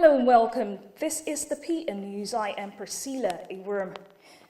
Hello and welcome. This is the PM News. I am Priscilla Iwurm.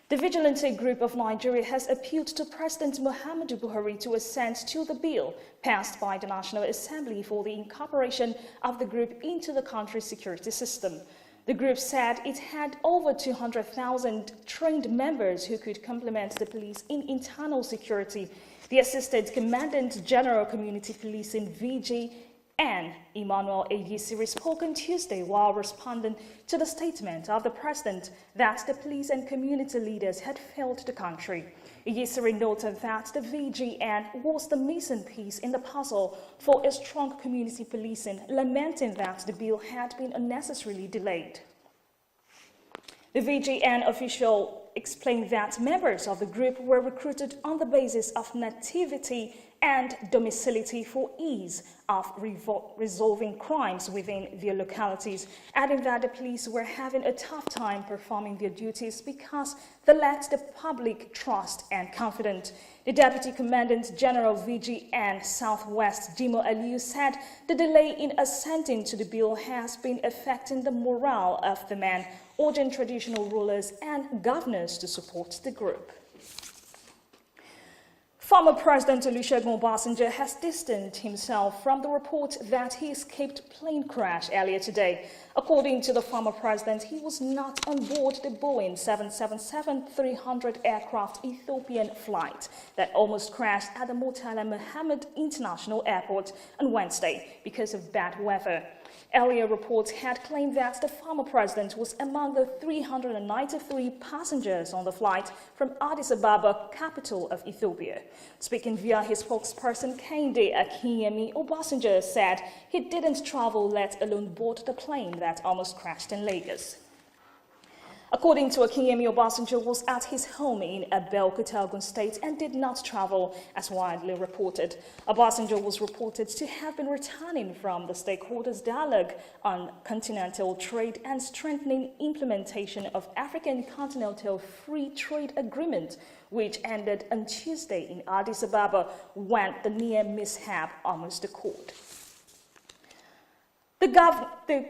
The Vigilante Group of Nigeria has appealed to President Muhammadu Buhari to assent to the bill passed by the National Assembly for the incorporation of the group into the country's security system. The group said it had over 200,000 trained members who could complement the police in internal security. The Assistant Commandant General Community Policing VG and Emmanuel Eyisiri spoke on Tuesday while responding to the statement of the president that the police and community leaders had failed the country. Eyisiri noted that the VGN was the missing piece in the puzzle for a strong community policing, lamenting that the bill had been unnecessarily delayed. The VGN official explained that members of the group were recruited on the basis of nativity and domicility for ease of resolving crimes within their localities, adding that the police were having a tough time performing their duties because they lacked the public trust and confidence. The Deputy Commandant General VGN Southwest, Jimo Aliyu, said the delay in assenting to the bill has been affecting the morale of the men, urging traditional rulers and governors to support the group. Former President Olusegun Obasanjo has distanced himself from the report that he escaped plane crash earlier today. According to the former president, he was not on board the Boeing 777-300 aircraft Ethiopian flight that almost crashed at the Murtala Mohammed International Airport on Wednesday because of bad weather. Earlier reports had claimed that the former president was among the 393 passengers on the flight from Addis Ababa, capital of Ethiopia. Speaking via his spokesperson, Kehinde Akinyemi, Obasanjo said he didn't travel, let alone board the plane that almost crashed in Lagos. According to Akinyemi, Obasanjo was at his home in Abeokuta, Ogun State, and did not travel, as widely reported. Obasanjo was reported to have been returning from the stakeholders' dialogue on continental trade and strengthening implementation of African Continental Free Trade Agreement, which ended on Tuesday in Addis Ababa when the near mishap almost occurred. The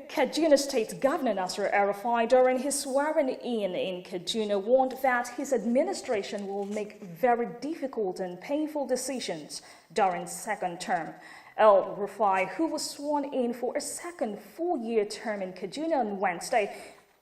Kaduna State Governor Nasir El-Rufai, during his swearing-in Kaduna, warned that his administration will make very difficult and painful decisions during the second term. El-Rufai, who was sworn in for a second full-year term in Kaduna on Wednesday,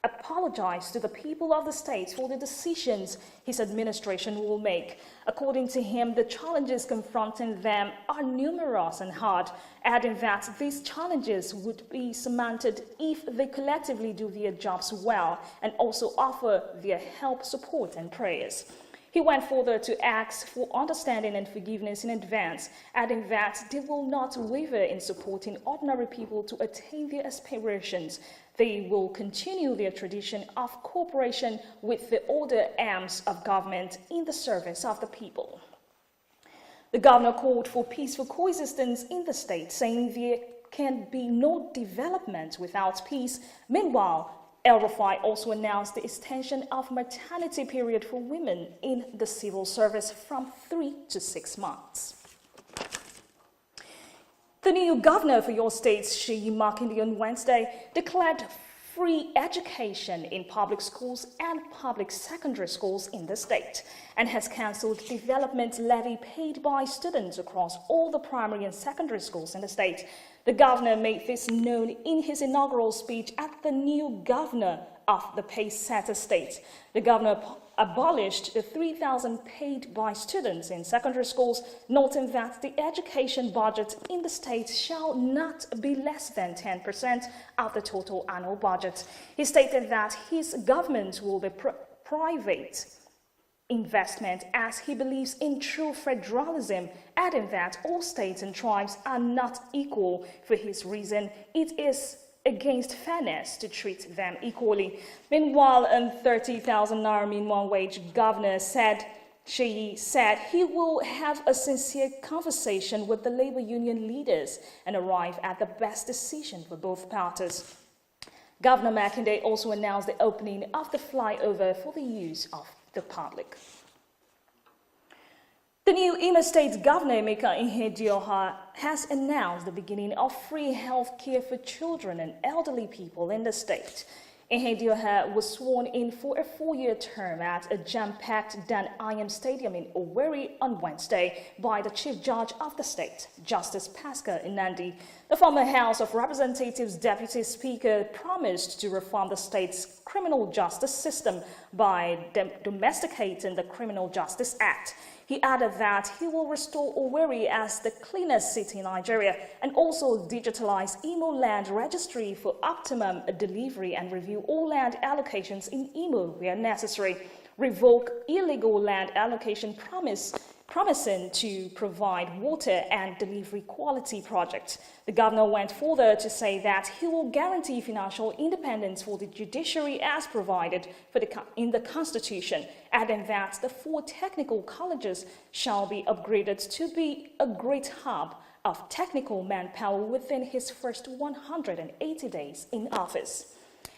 apologized to the people of the state for the decisions his administration will make. According to him, the challenges confronting them are numerous and hard, adding that these challenges would be surmounted if they collectively do their jobs well and also offer their help, support, and prayers. He went further to ask for understanding and forgiveness in advance, adding that they will not waver in supporting ordinary people to attain their aspirations. They will continue their tradition of cooperation with the other arms of government in the service of the people. The governor called for peaceful coexistence in the state, saying there can be no development without peace. Meanwhile, El-Rufai also announced the extension of maternity period for women in the civil service from 3 to 6 months. The new governor for your state, Seyi Makinde, on Wednesday declared free education in public schools and public secondary schools in the state and has cancelled development levy paid by students across all the primary and secondary schools in the state. The governor made this known in his inaugural speech at the new governor of the Pace-Setter state. The governor abolished the 3,000 paid by students in secondary schools, noting that the education budget in the state shall not be less than 10% of the total annual budget. He stated that his government will be private investment as he believes in true federalism, adding that all states and tribes are not equal. For his reason, it is against fairness to treat them equally. Meanwhile, 30,000 naira minimum wage governor said he will have a sincere conversation with the labor union leaders and arrive at the best decision for both parties. Governor Makinde also announced the opening of the flyover for the use of the public. The new Imo State Governor, Emeka Ihedioha, has announced the beginning of free health care for children and elderly people in the state. Ihedioha was sworn in for a 4-year term at a jam-packed Dan Ayam Stadium in Owerri on Wednesday by the Chief Judge of the state, Justice Pascal Inandi. The former House of Representatives Deputy Speaker promised to reform the state's criminal justice system by domesticating the Criminal Justice Act. He added that he will restore Owerri as the cleanest city in Nigeria and also digitalize Imo Land Registry for optimum delivery and review all land allocations in Imo where necessary, revoke illegal land allocation promising to provide water and delivery quality projects. The governor went further to say that he will guarantee financial independence for the judiciary as provided in the Constitution, adding that the 4 technical colleges shall be upgraded to be a great hub of technical manpower within his first 180 days in office.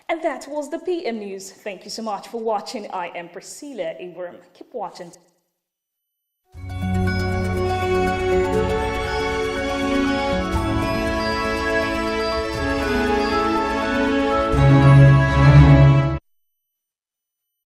And that was the PM News. Thank you so much for watching. I am Priscilla Iworm. Keep watching.